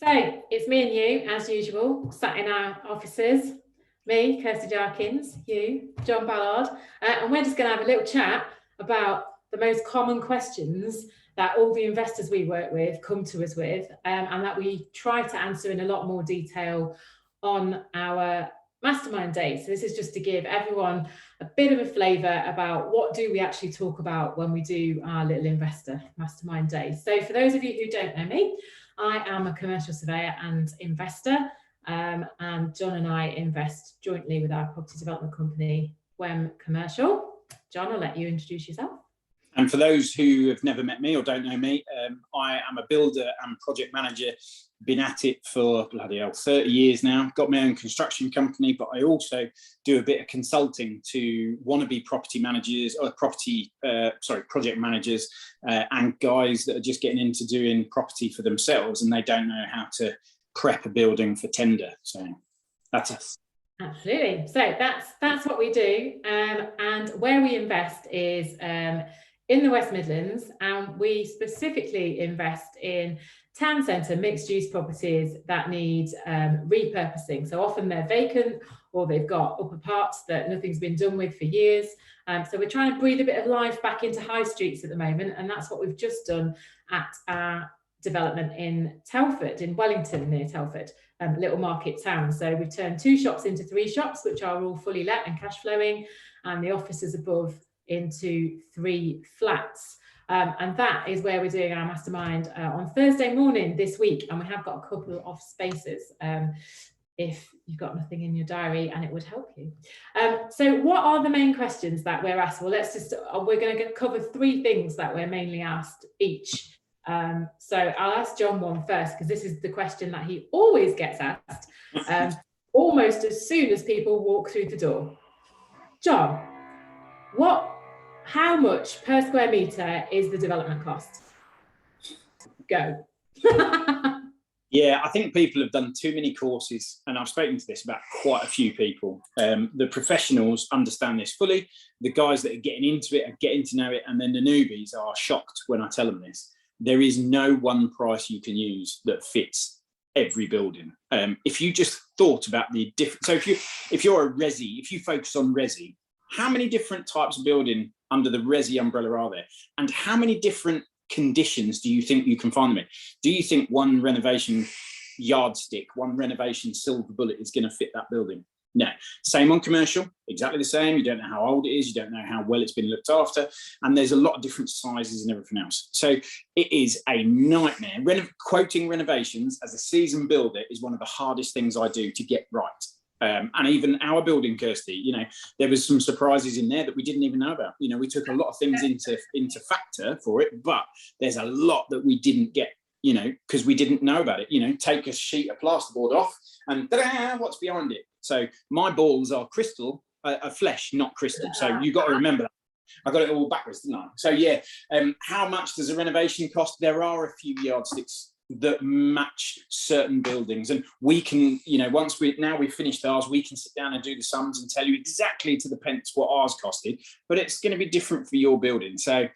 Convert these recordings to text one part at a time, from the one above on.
So it's me and you, as usual, sat in our offices. Me, Kirsty Darkins, you, John Ballard, and we're just going to have a little chat about the most common questions that all the investors we work with come to us with, and that we try to answer in a lot more detail on our mastermind days. So this is just to give everyone a bit of a flavour about what do we actually talk about when we do our little investor mastermind days. So for those of you who don't know me, I am a commercial surveyor and investor, and John and I invest jointly with our property development company, WEM Commercial. John, I'll let you introduce yourself. And for those who have never met me or don't know me, I am a builder and project manager. Been at it for bloody hell 30 years now. Got my own construction company, but I also do a bit of consulting to wannabe property managers or project managers and guys that are just getting into doing property for themselves and they don't know how to prep a building for tender. So that's us. Absolutely. So that's what we do, and where we invest is in the West Midlands, and we specifically invest in town centre mixed-use properties that need repurposing. So often they're vacant or they've got upper parts that nothing's been done with for years. So we're trying to breathe a bit of life back into high streets at the moment, and that's what we've just done at our development in Telford, in Wellington near Telford, little market town. So we've turned 2 shops into 3 shops, which are all fully let and cash flowing, and the offices above into 3 flats. And that is where we're doing our mastermind on Thursday morning this week. And we have got a couple of spaces if you've got nothing in your diary, and it would help you. So what are the main questions that we're asked? Well, we're going to cover 3 things that we're mainly asked each. So I'll ask John one first, because this is the question that he always gets asked almost as soon as people walk through the door. John, how much per square metre is the development cost? Go. Yeah, I think people have done too many courses, and I've spoken to this about quite a few people. The professionals understand this fully. The guys that are getting into it are getting to know it, and then the newbies are shocked when I tell them this. There is no one price you can use that fits every building. If you just thought about the different, so if you're a resi, if you focus on resi, how many different types of building under the resi umbrella are there? And how many different conditions do you think you can find them in? Do you think one renovation yardstick, one renovation silver bullet is going to fit that building? No. Same on commercial, exactly the same. You don't know how old it is, you don't know how well it's been looked after, and there's a lot of different sizes and everything else. So it is a nightmare. Quoting renovations as a seasoned builder is one of the hardest things I do to get right. And even our building, Kirsty, there was some surprises in there that we didn't even know about. We took a lot of things into factor for it, but there's a lot that we didn't get, because we didn't know about it. Take a sheet of plasterboard off and ta-da, what's behind it? So my balls are crystal, flesh, not crystal. So you've got to remember that. I got it all backwards, didn't I? So yeah, how much does a renovation cost? There are a few yardsticks that match certain buildings, and we can, once we've finished ours, we can sit down and do the sums and tell you exactly to the pence what ours costed, but it's going to be different for your building. So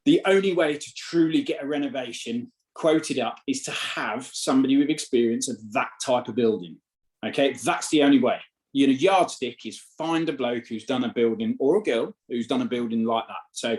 the only way to truly get a renovation quoted up is to have somebody with experience of that type of building. Okay, that's the only way. Yardstick is find a bloke who's done a building, or a girl who's done a building like that. So,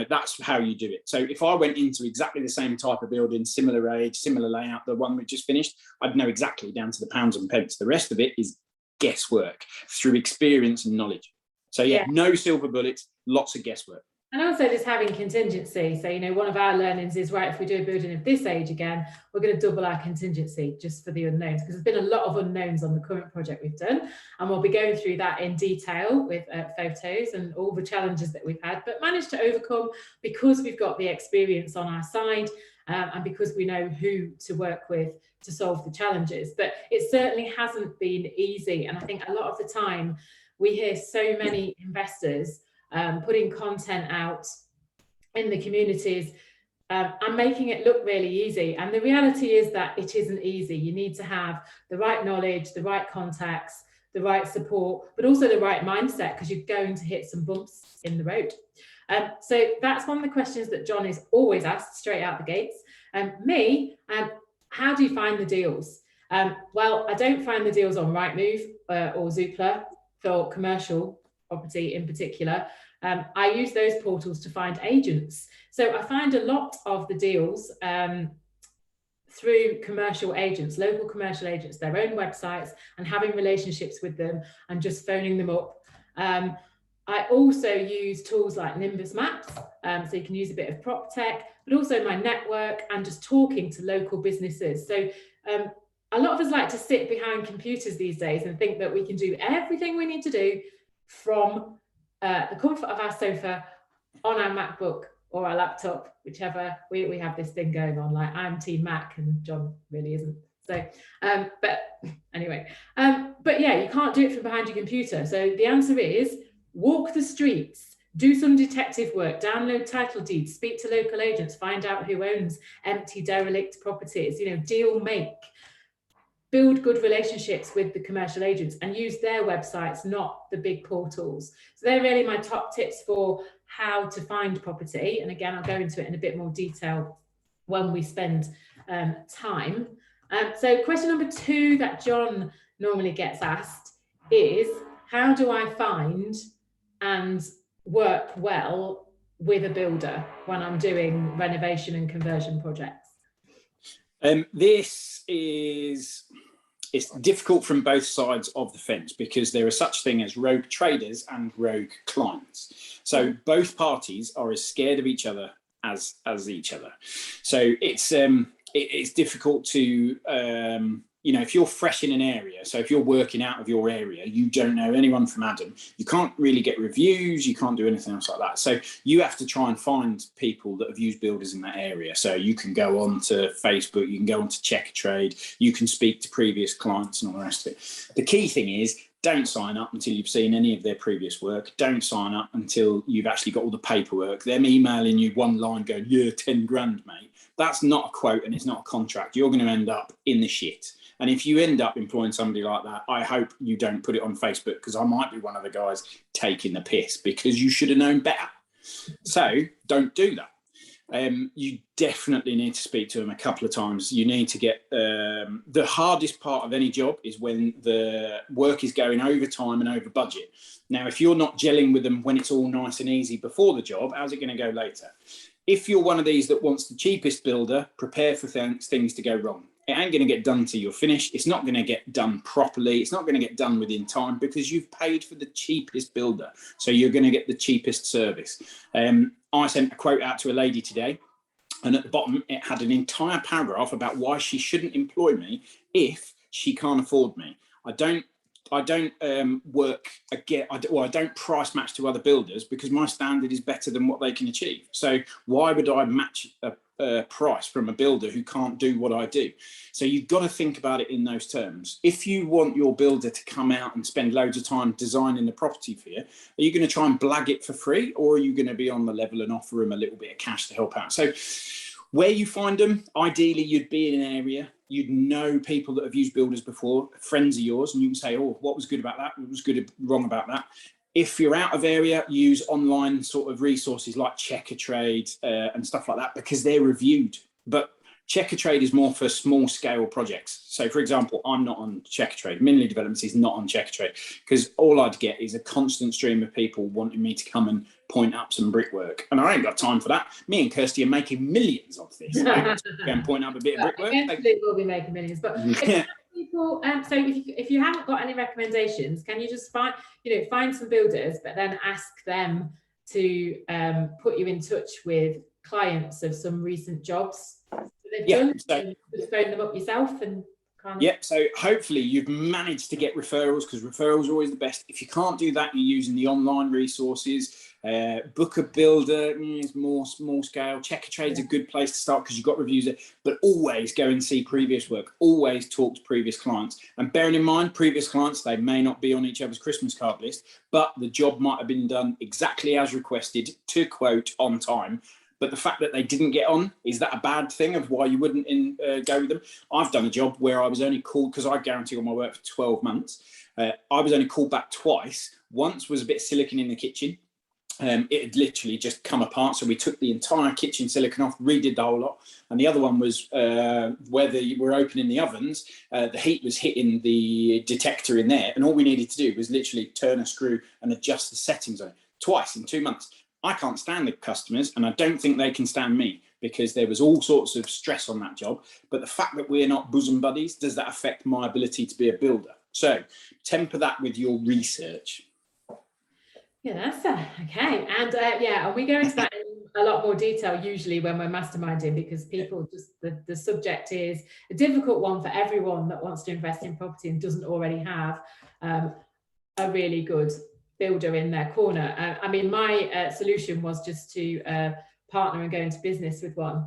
that's how you do it. So if I went into exactly the same type of building, similar age, similar layout, the one we just finished, I'd know exactly down to the pounds and pence. The rest of it is guesswork through experience and knowledge. So yeah, no silver bullets, lots of guesswork. And also just having contingency. So, one of our learnings is, right, if we do a building of this age again, we're going to double our contingency just for the unknowns, because there's been a lot of unknowns on the current project we've done. And we'll be going through that in detail with photos and all the challenges that we've had, but managed to overcome because we've got the experience on our side, and because we know who to work with to solve the challenges. But it certainly hasn't been easy. And I think a lot of the time we hear so many investors putting content out in the communities and making it look really easy. And the reality is that it isn't easy. You need to have the right knowledge, the right contacts, the right support, but also the right mindset, because you're going to hit some bumps in the road. So that's one of the questions that John is always asked straight out the gates. how do you find the deals? Well, I don't find the deals on Rightmove or Zoopla for commercial property in particular. I use those portals to find agents. So I find a lot of the deals through commercial agents, local commercial agents, their own websites, and having relationships with them and just phoning them up. I also use tools like Nimbus Maps, so you can use a bit of prop tech, but also my network and just talking to local businesses. So a lot of us like to sit behind computers these days and think that we can do everything we need to do from the comfort of our sofa on our MacBook or our laptop, whichever. We have this thing going on, like I'm Team Mac and John really isn't. So, but anyway, but yeah, you can't do it from behind your computer. So the answer is walk the streets, do some detective work, download title deeds, speak to local agents, find out who owns empty, derelict properties, deal make. Build good relationships with the commercial agents and use their websites, not the big portals. So they're really my top tips for how to find property. And again, I'll go into it in a bit more detail when we spend time. So question number 2 that John normally gets asked is, how do I find and work well with a builder when I'm doing renovation and conversion projects? It's difficult from both sides of the fence because there are such thing as rogue traders and rogue clients. So both parties are as scared of each other as each other. So it's difficult to if you're fresh in an area, so if you're working out of your area, you don't know anyone from Adam, you can't really get reviews, you can't do anything else like that. So you have to try and find people that have used builders in that area. So you can go on to Facebook, you can go on to Check a Trade, you can speak to previous clients and all the rest of it. The key thing is, don't sign up until you've seen any of their previous work. Don't sign up until you've actually got all the paperwork. Them emailing you one line going, yeah, 10 grand, mate. That's not a quote and it's not a contract. You're going to end up in the shit. And if you end up employing somebody like that, I hope you don't put it on Facebook, because I might be one of the guys taking the piss because you should have known better. So don't do that. You definitely need to speak to them a couple of times. You need to get the hardest part of any job is when the work is going over time and over budget. Now, if you're not gelling with them when it's all nice and easy before the job, how's it going to go later? If you're one of these that wants the cheapest builder, prepare for things to go wrong. It ain't going to get done till you're finished. It's not going to get done properly. It's not going to get done within time because you've paid for the cheapest builder. So you're going to get the cheapest service. I sent a quote out to a lady today, and at the bottom it had an entire paragraph about why she shouldn't employ me if she can't afford me. I don't price match to other builders because my standard is better than what they can achieve. So why would I match a price from a builder who can't do what I do? So you've got to think about it in those terms. If you want your builder to come out and spend loads of time designing the property for you, are you going to try and blag it for free, or are you going to be on the level and offer them a little bit of cash to help out? So where you find them, ideally you'd be in an area, you'd know people that have used builders before, friends of yours, and you can say, oh, what was good about that? What was good, wrong about that? If you're out of area, use online sort of resources like Check a Trade and stuff like that, because they're reviewed. But Check a Trade is more for small scale projects. So for example, I'm not on Check a Trade. Minley Developments is not on Check a Trade because all I'd get is a constant stream of people wanting me to come and point up some brickwork. And I ain't got time for that. Me and Kirsty are making millions of this. Go and point up a bit of brickwork. Eventually we'll be making millions. But people, so if you haven't got any recommendations, can you just find some builders, but then ask them to put you in touch with clients of some recent jobs that they've done, so just phone them up yourself and kind of... So hopefully you've managed to get referrals, because referrals are always the best. If you can't do that, you're using the online resources. Book a builder, it's more small scale. Check a Trade's a good place to start because you've got reviews there, but always go and see previous work. Always talk to previous clients. And bearing in mind, previous clients, they may not be on each other's Christmas card list, but the job might have been done exactly as requested, to quote, on time. But the fact that they didn't get on, is that a bad thing of why you wouldn't go with them? I've done a job where I was only called, because I guarantee all my work for 12 months. I was only called back twice. Once was a bit of silicon in the kitchen. it had literally just come apart. So we took the entire kitchen silicon off, redid the whole lot. And the other one was where we're opening the ovens, the heat was hitting the detector in there. And all we needed to do was literally turn a screw and adjust the settings on it twice in 2 months. I can't stand the customers, and I don't think they can stand me, because there was all sorts of stress on that job. But the fact that we're not bosom buddies, does that affect my ability to be a builder? So temper that with your research. Yeah, that's okay. And yeah, and we go into that in a lot more detail usually when we're masterminding, because people just, the subject is a difficult one for everyone that wants to invest in property and doesn't already have a really good builder in their corner. I mean, my solution was just to partner and go into business with one.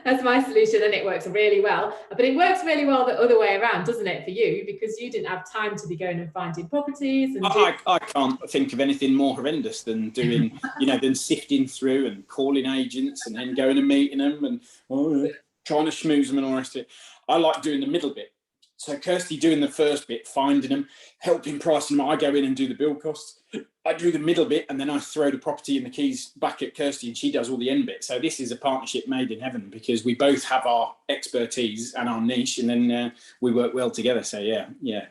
That's my solution, and it works really well. But it works really well the other way around, doesn't it, for you? Because you didn't have time to be going and finding properties. And I can't think of anything more horrendous than doing, than sifting through and calling agents and then going and meeting them and trying to schmooze them and all the rest of it. I like doing the middle bit. So Kirsty doing the first bit, finding them, helping pricing them. I go in and do the build costs. I do the middle bit, and then I throw the property and the keys back at Kirsty, and she does all the end bit. So this is a partnership made in heaven, because we both have our expertise and our niche, and then we work well together. So yeah.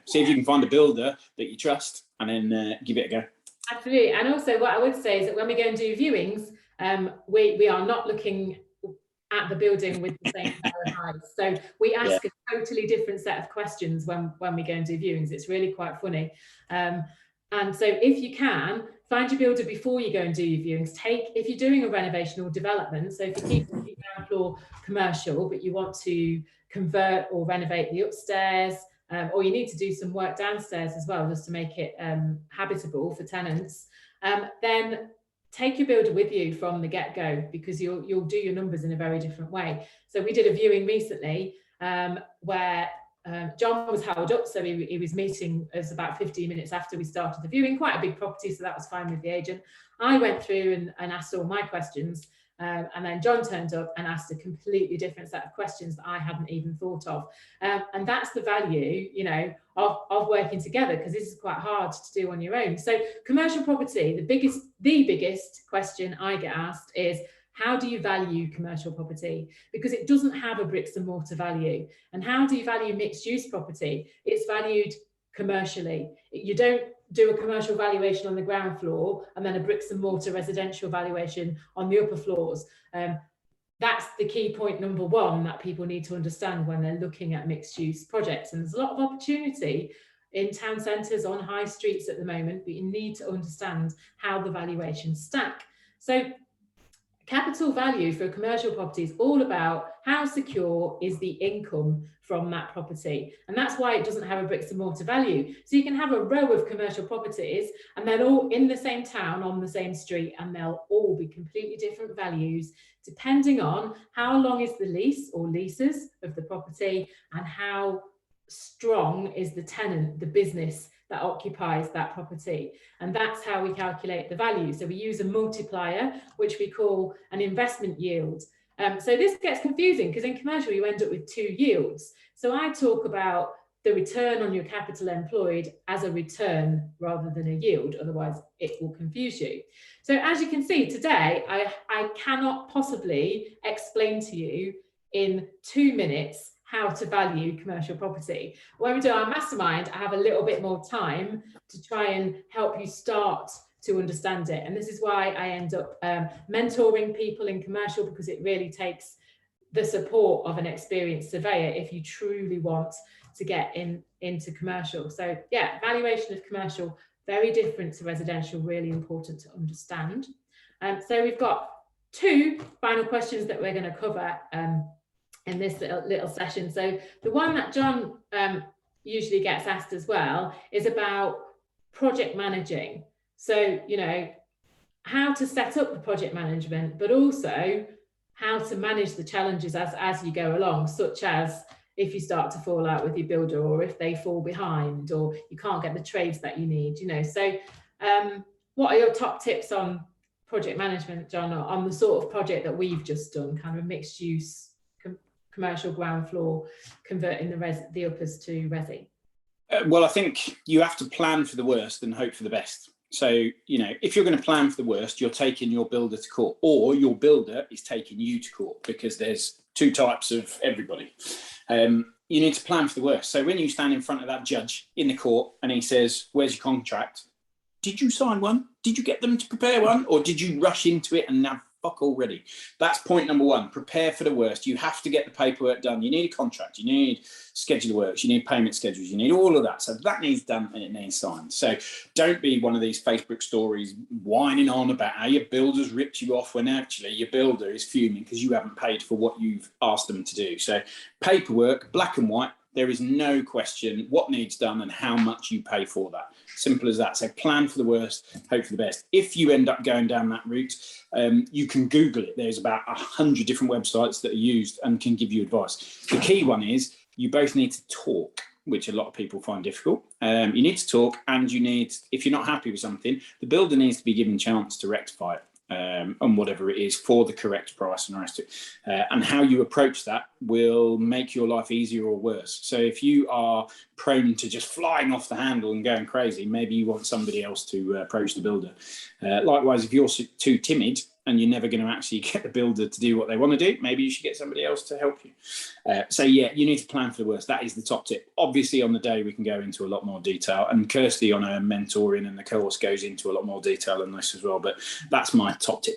See if you can find a builder that you trust, and then give it a go. Absolutely. And also what I would say is that when we go and do viewings, we are not looking at the building with the same pair of eyes. So we ask a totally different set of questions when we go and do viewings. It's really quite funny. And so if you can, find your builder before you go and do your viewings. If you're doing a renovation or development, so if you keep the ground floor commercial, but you want to convert or renovate the upstairs, or you need to do some work downstairs as well, just to make it habitable for tenants, then take your builder with you from the get-go, because you'll do your numbers in a very different way. So we did a viewing recently where John was held up, so he was meeting us about 15 minutes after we started the viewing. Quite a big property, so that was fine with the agent. I went through and asked all my questions, and then John turned up and asked a completely different set of questions that I hadn't even thought of. And that's the value, of working together, because this is quite hard to do on your own. So commercial property, the biggest question I get asked is, how do you value commercial property? Because it doesn't have a bricks and mortar value. And how do you value mixed use property? It's valued commercially. You don't do a commercial valuation on the ground floor and then a bricks and mortar residential valuation on the upper floors. That's the key point number one that people need to understand when they're looking at mixed use projects. And there's a lot of opportunity in town centres, on high streets at the moment, but you need to understand how the valuations stack. So capital value for a commercial property is all about how secure is the income from that property. And that's why it doesn't have a bricks and mortar value. So you can have a row of commercial properties and they're all in the same town on the same street, and they'll all be completely different values depending on how long is the lease or leases of the property and how strong is the tenant, the business that occupies that property. And that's how we calculate the value. So we use a multiplier, which we call an investment yield. So this gets confusing because in commercial you end up with two yields. So I talk about the return on your capital employed as a return rather than a yield, otherwise it will confuse you. So as you can see today, I cannot possibly explain to you in 2 minutes how to value commercial property. When we do our mastermind, I have a little bit more time to try and help you start to understand it. And this is why I end up mentoring people in commercial, because it really takes the support of an experienced surveyor if you truly want to get into commercial. So yeah, valuation of commercial, very different to residential, really important to understand. So we've got 2 final questions that we're going to cover in this little session. So the one that John usually gets asked as well is about project managing. So, how to set up the project management, but also how to manage the challenges as you go along, such as if you start to fall out with your builder, or if they fall behind, or you can't get the trades that you need, So what are your top tips on project management, John, on the sort of project that we've just done, kind of mixed use commercial ground floor, converting the uppers to resi? Well, I think you have to plan for the worst and hope for the best. So, you know, if you're going to plan for the worst, you're taking your builder to court, or your builder is taking you to court, because there's two types of everybody. You need to plan for the worst. So when you stand in front of that judge in the court and he says, "Where's your contract? Did you sign one? Did you get them to prepare one? Or did you rush into it and have fuck all ready?" That's point number one. Prepare for the worst. You have to get the paperwork done. You need a contract. You need schedule of works. You need payment schedules. You need all of that. So that needs done and it needs signed. So don't be one of these Facebook stories whining on about how your builder's ripped you off, when actually your builder is fuming because you haven't paid for what you've asked them to do. So paperwork, black and white. There is no question what needs done and how much you pay for that. Simple as that. So plan for the worst, hope for the best. If you end up going down that route, you can Google it. There's about 100 different websites that are used and can give you advice. The key one is you both need to talk, which a lot of people find difficult. You need to talk, and you need, if you're not happy with something, the builder needs to be given a chance to rectify it. And whatever it is, for the correct price and the rest of it. And how you approach that will make your life easier or worse. So if you are prone to just flying off the handle and going crazy, maybe you want somebody else to approach the builder. Likewise, if you're too timid and you're never going to actually get the builder to do what they want to do, maybe you should get somebody else to help you. So yeah, you need to plan for the worst. That is the top tip. Obviously on the day we can go into a lot more detail, and Kirsty on her mentoring and the course goes into a lot more detail on this as well, but that's my top tip.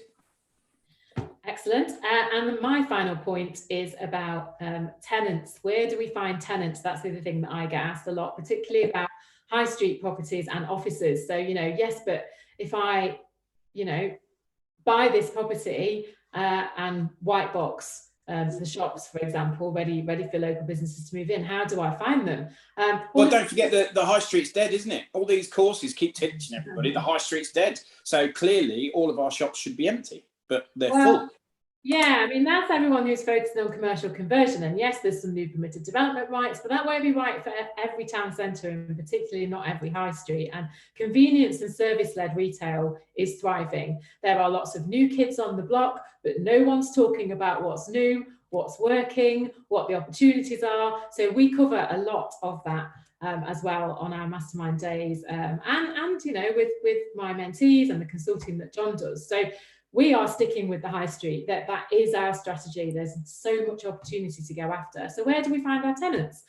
Excellent. And my final point is about tenants. Where do we find tenants? That's the other thing that I get asked a lot, particularly about high street properties and offices. So, you know, yes, but if I, you know, buy this property and white box the shops, for example, ready for local businesses to move in, how do I find them? Well, don't forget that the high street's dead, isn't it? All these courses keep teaching everybody the high street's dead. So clearly all of our shops should be empty, but they're full. Yeah, I mean, that's everyone who's focusing on commercial conversion. And yes, there's some new permitted development rights, but that won't be right for every town centre, and particularly not every high street. And convenience and service-led retail is thriving. There are lots of new kids on the block, but no one's talking about what's new, what's working, what the opportunities are. So we cover a lot of that as well on our mastermind days, and you know, with my mentees and the consulting that John does. So we are sticking with the high street. That is our strategy. There's so much opportunity to go after. So where do we find our tenants?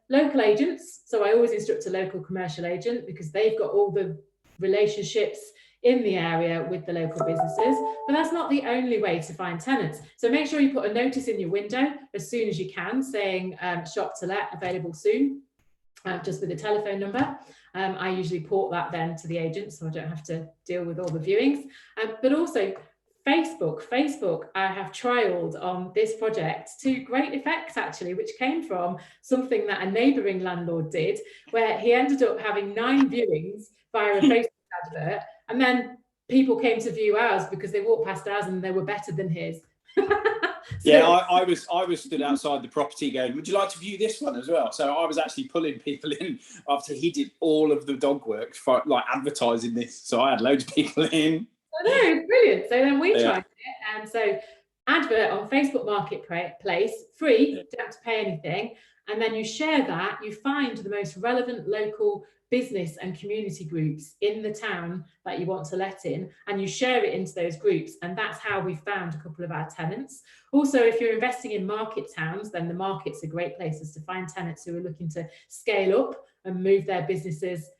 Local agents. So I always instruct a local commercial agent, because they've got all the relationships in the area with the local businesses. But that's not the only way to find tenants. So make sure you put a notice in your window as soon as you can, saying shop to let, available soon, just with a telephone number. I usually port that then to the agent, so I don't have to deal with all the viewings. But also Facebook, I have trialed on this project to great effect, actually, which came from something that a neighbouring landlord did, where he ended up having 9 viewings via a Facebook advert, and then people came to view ours because they walked past ours and they were better than his. So, yeah, I was stood outside the property going, "Would you like to view this one as well?" So I was actually pulling people in after he did all of the dog work for like advertising this. So I had loads of people in. I know, it's brilliant. So then we tried it, and so advert on Facebook Marketplace, free, don't have to pay anything, and then you share that. You find the most relevant local business and community groups in the town that you want to let in, and you share it into those groups, and that's how we found a couple of our tenants. Also, if you're investing in market towns, then the markets are great places to find tenants who are looking to scale up and move their businesses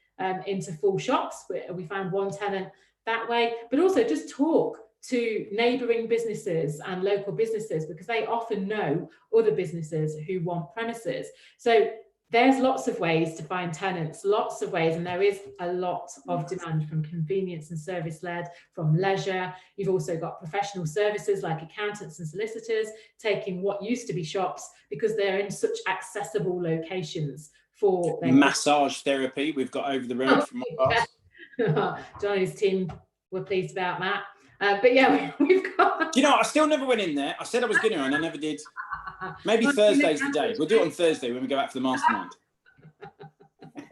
into full shops. We found one tenant that way, but also just talk to neighbouring businesses and local businesses, because they often know other businesses who want premises. So there's lots of ways to find tenants, lots of ways, and there is a lot of demand from convenience and service-led, from leisure. You've also got professional services like accountants and solicitors taking what used to be shops because they're in such accessible locations for their massage therapy. We've got over the road from my class. Johnny's team were pleased about that. But yeah, we've got... You know, I still never went in there. I said I was going to, and I never did. Maybe Thursday's the day. We'll do it on Thursday when we go out for the mastermind.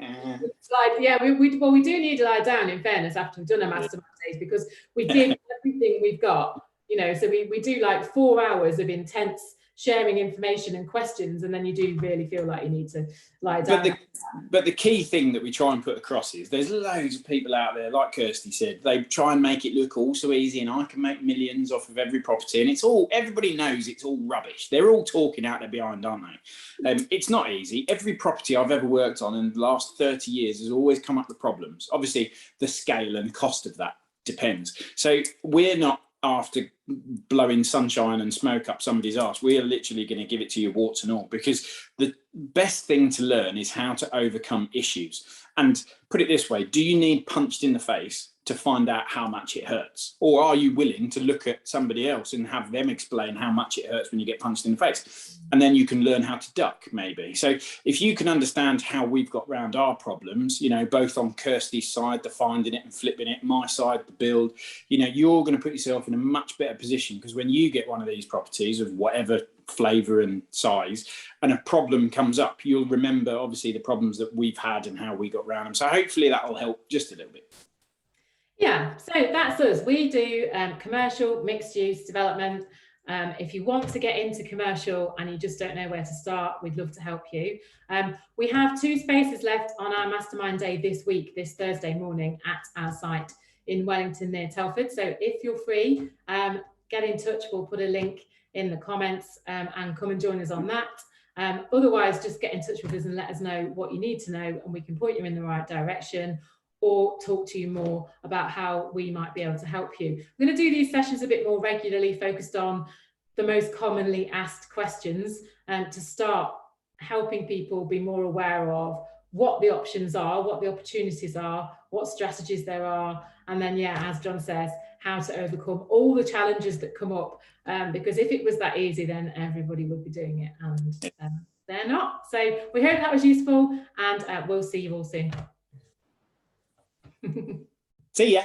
Like, yeah, we do need to lie down, in fairness, after we've done our mastermind days, because we give everything we've got, you know. So we do like 4 hours of intense sharing information and questions, and then you do really feel like you need to lie down. But the key thing that we try and put across is there's loads of people out there, like Kirsty said, they try and make it look all so easy and I can make millions off of every property, and it's all, everybody knows it's all rubbish. They're all talking out there behind, aren't they? It's not easy. Every property I've ever worked on in the last 30 years has always come up with problems. Obviously, the scale and cost of that depends. So we're not after blowing sunshine and smoke up somebody's arse. We are literally going to give it to you warts and all, because the best thing to learn is how to overcome issues. And put it this way, do you need punched in the face to find out how much it hurts? Or are you willing to look at somebody else and have them explain how much it hurts when you get punched in the face? And then you can learn how to duck, maybe. So if you can understand how we've got round our problems, you know, both on Kirsty's side, the finding it and flipping it, my side, the build, you know, you're going to put yourself in a much better position, because when you get one of these properties of whatever flavour and size and a problem comes up, you'll remember obviously the problems that we've had and how we got around them. So hopefully that will help just a little bit. Yeah, so that's us. We do commercial mixed use development. If you want to get into commercial and you just don't know where to start, we'd love to help you. We have 2 spaces left on our mastermind day this week, this Thursday morning at our site in Wellington near Telford. So if you're free, get in touch. We'll put a link in the comments and come and join us on that. Otherwise, just get in touch with us and let us know what you need to know, and we can point you in the right direction or talk to you more about how we might be able to help you. We're going to do these sessions a bit more regularly, focused on the most commonly asked questions, to start helping people be more aware of what the options are, what the opportunities are, what strategies there are, and then, yeah, as John says, how to overcome all the challenges that come up, because if it was that easy, then everybody would be doing it, and they're not. So we hope that was useful, and we'll see you all soon. See ya.